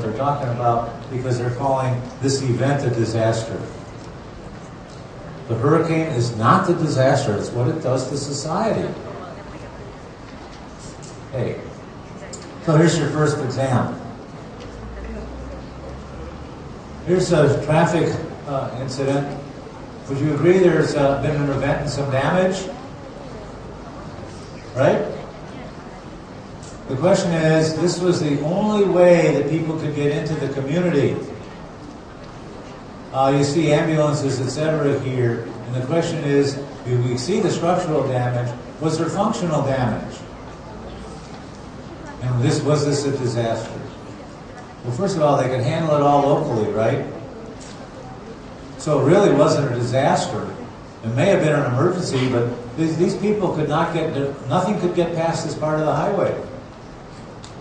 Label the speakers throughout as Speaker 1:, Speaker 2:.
Speaker 1: they're talking about, because they're calling this event a disaster. The hurricane is not the disaster, it's what it does to society. Hey, so here's your first exam. Here's a traffic incident. Would you agree there's been an event and some damage? Right? The question is, this was the only way that people could get into the community. You see ambulances, etc. here, and the question is, we see the structural damage, was there functional damage? And was this a disaster? Well, first of all, they could handle it all locally, right? So it really wasn't a disaster. It may have been an emergency, but these people could not get, nothing could get past this part of the highway.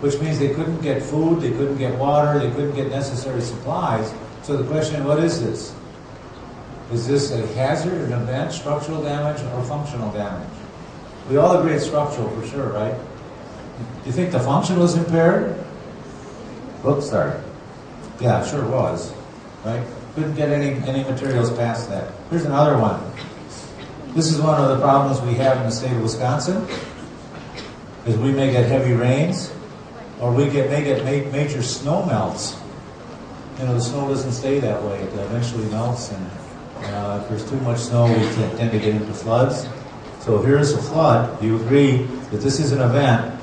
Speaker 1: Which means they couldn't get food, they couldn't get water, they couldn't get necessary supplies. So the question, what is this? Is this a hazard, an event, structural damage, or functional damage? We all agree it's structural for sure, right? Do you think the function was impaired? Oops, sorry. Yeah, it sure was, right? Couldn't get any materials past that. Here's another one. This is one of the problems we have in the state of Wisconsin, is we may get heavy rains, or we may get major snow melts. You know, the snow doesn't stay that way. It eventually melts, and if there's too much snow, we tend to get into floods. So here's a flood. Do you agree that this is an event?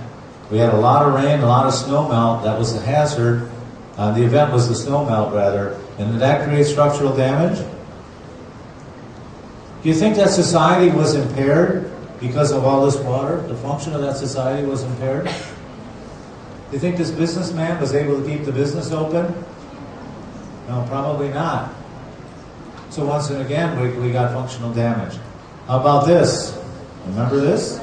Speaker 1: We had a lot of rain, a lot of snow melt. That was the hazard. The event was the snow melt, rather. And did that create structural damage? Do you think that society was impaired because of all this water? The function of that society was impaired? Do you think this businessman was able to keep the business open? No, probably not. So once and again, we got functional damage. How about this? Remember this?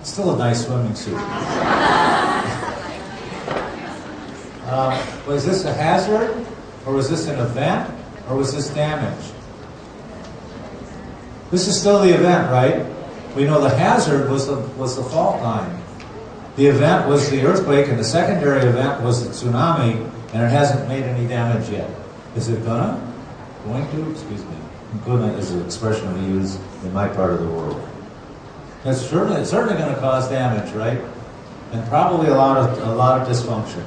Speaker 1: Still a nice swimming suit. Was this a hazard? Or was this an event? Or was this damage? This is still the event, right? We know the hazard was the fault line. The event was the earthquake, and the secondary event was the tsunami, and it hasn't made any damage yet. Is it gonna? Going to? Excuse me. Gonna is an expression we use in my part of the world. It's certainly going to cause damage, right? And probably a lot of dysfunction.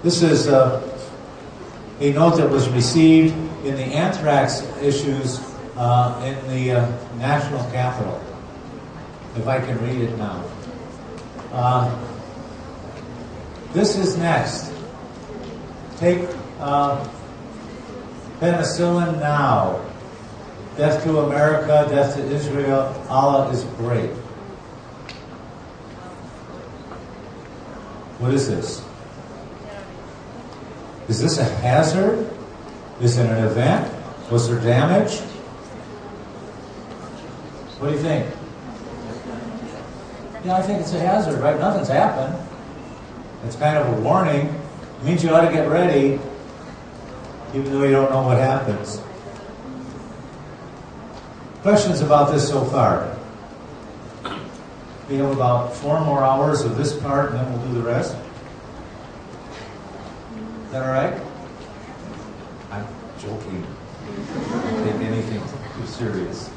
Speaker 1: This is a note that was received in the anthrax issues in the national capital. If I can read it now. This is next. Take penicillin now. Death to America, death to Israel, Allah is great. What is this? Is this a hazard? Is it an event? Was there damage? What do you think? Yeah, I think it's a hazard, right? Nothing's happened. It's kind of a warning. It means you ought to get ready, even though you don't know what happens. Questions about this so far? We have about 4 more hours of this part, and then we'll do the rest. Is that all right? I'm joking. Don't take anything too serious.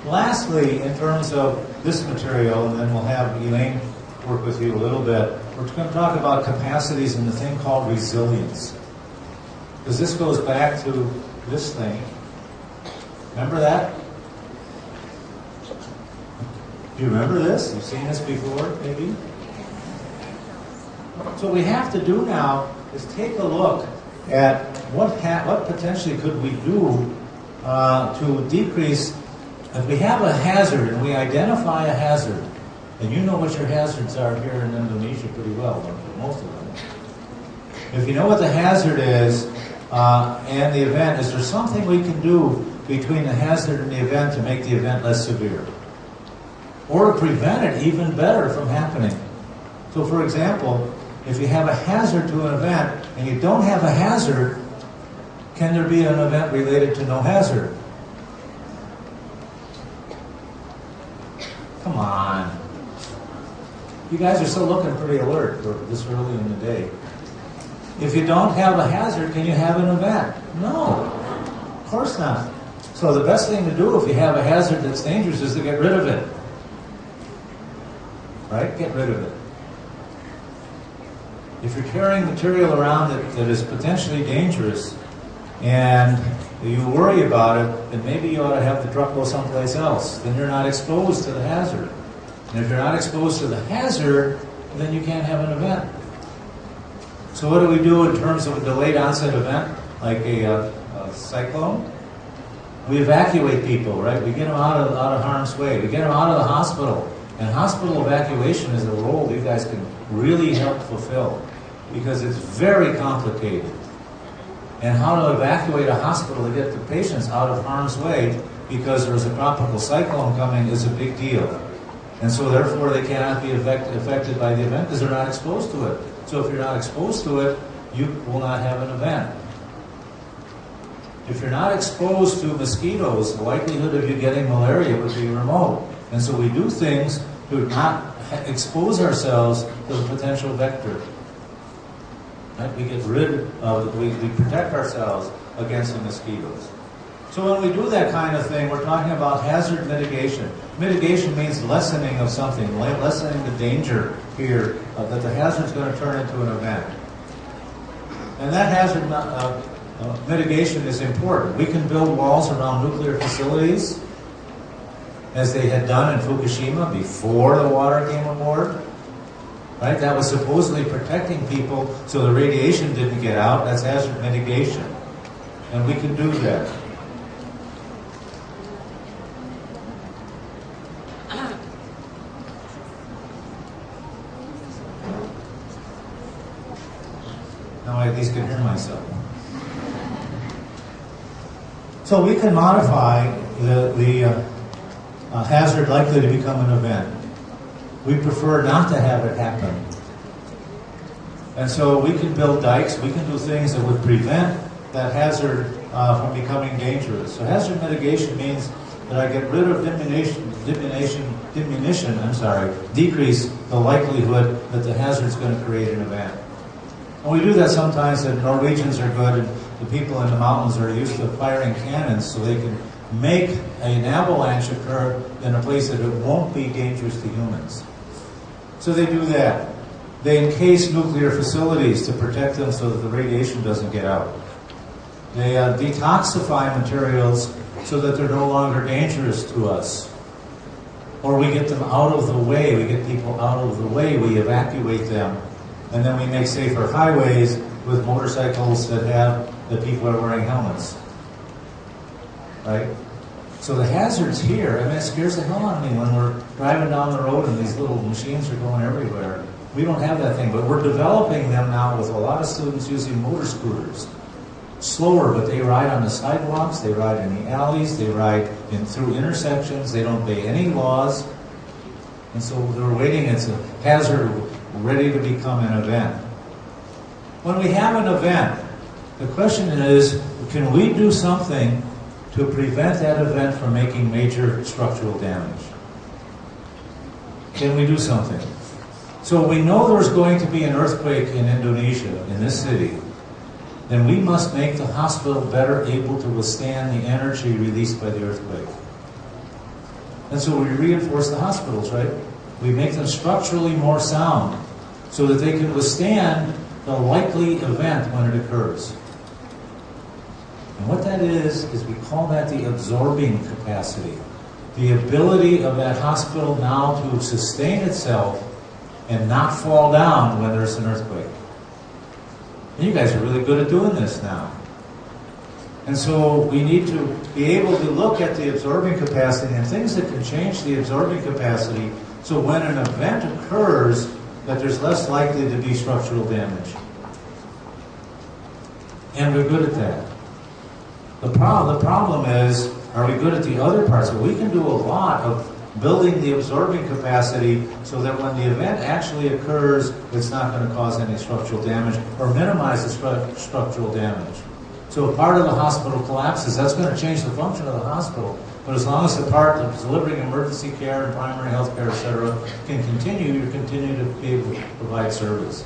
Speaker 1: Lastly, in terms of this material, and then we'll have Elaine work with you a little bit, we're going to talk about capacities and the thing called resilience. Because this goes back to this thing. Remember that? Do you remember this? You've seen this before, maybe? So what we have to do now is take a look at what potentially could we do to decrease. If we have a hazard and we identify a hazard, and you know what your hazards are here in Indonesia pretty well, most of them. If you know what the hazard is and the event, is there something we can do between the hazard and the event to make the event less severe? Or to prevent it even better from happening. So for example, if you have a hazard to an event and you don't have a hazard, can there be an event related to no hazard? Come on. You guys are still looking pretty alert for this early in the day. If you don't have a hazard, can you have an event? No, of course not. So the best thing to do if you have a hazard that's dangerous is to get rid of it. Right? Get rid of it. If you're carrying material around that is potentially dangerous and you worry about it, then maybe you ought to have the truck go someplace else. Then you're not exposed to the hazard. And if you're not exposed to the hazard, then you can't have an event. So what do we do in terms of a delayed onset event, like a cyclone? We evacuate people, right? We get them out of harm's way. We get them out of the hospital. And hospital evacuation is a role you guys can really help fulfill because it's very complicated. And how to evacuate a hospital to get the patients out of harm's way because there's a tropical cyclone coming is a big deal. And so therefore they cannot be affected by the event because they're not exposed to it. So if you're not exposed to it, you will not have an event. If you're not exposed to mosquitoes, the likelihood of you getting malaria would be remote. And so we do things to not expose ourselves to the potential vector. Right? We get rid of, we protect ourselves against the mosquitoes. So when we do that kind of thing, we're talking about hazard mitigation. Mitigation means lessening of something, lessening the danger here that the hazard is going to turn into an event. And that hazard mitigation is important. We can build walls around nuclear facilities, as they had done in Fukushima before the water came aboard. Right? That was supposedly protecting people so the radiation didn't get out. That's hazard mitigation. And we can do that. Now I at least can hear myself. So we can modify the hazard likely to become an event. We prefer not to have it happen. And so we can build dikes, we can do things that would prevent that hazard from becoming dangerous. So hazard mitigation means that I get rid of decrease the likelihood that the hazard is going to create an event. And we do that sometimes. The Norwegians are good, and the people in the mountains are used to firing cannons so they can make an avalanche occur in a place that it won't be dangerous to humans. So they do that. They encase nuclear facilities to protect them so that the radiation doesn't get out. They detoxify materials so that they're no longer dangerous to us. Or we get them out of the way. We get people out of the way. We evacuate them. And then we make safer highways with motorcycles that people are wearing helmets. Right? So the hazards here, I mean, it scares the hell out of me when we're driving down the road and these little machines are going everywhere. We don't have that thing, but we're developing them now with a lot of students using motor scooters. Slower, but they ride on the sidewalks, they ride in the alleys, they ride through intersections, they don't obey any laws. And so they're waiting, it's a hazard ready to become an event. When we have an event, the question is, can we do something to prevent that event from making major structural damage? Can we do something? So we know there's going to be an earthquake in Indonesia, in this city. Then we must make the hospital better able to withstand the energy released by the earthquake. And so we reinforce the hospitals, right? We make them structurally more sound so that they can withstand the likely event when it occurs. And what that is we call that the absorbing capacity. The ability of that hospital now to sustain itself and not fall down when there's an earthquake. And you guys are really good at doing this now. And so we need to be able to look at the absorbing capacity and things that can change the absorbing capacity so when an event occurs that there's less likely to be structural damage. And we're good at that. The problem is, are we good at the other parts? Well, we can do a lot of building the absorbing capacity so that when the event actually occurs, it's not going to cause any structural damage or minimize the structural damage. So if part of the hospital collapses, that's going to change the function of the hospital. But as long as the part that's delivering emergency care and primary health care, et cetera, can continue, you continue to be able to provide service.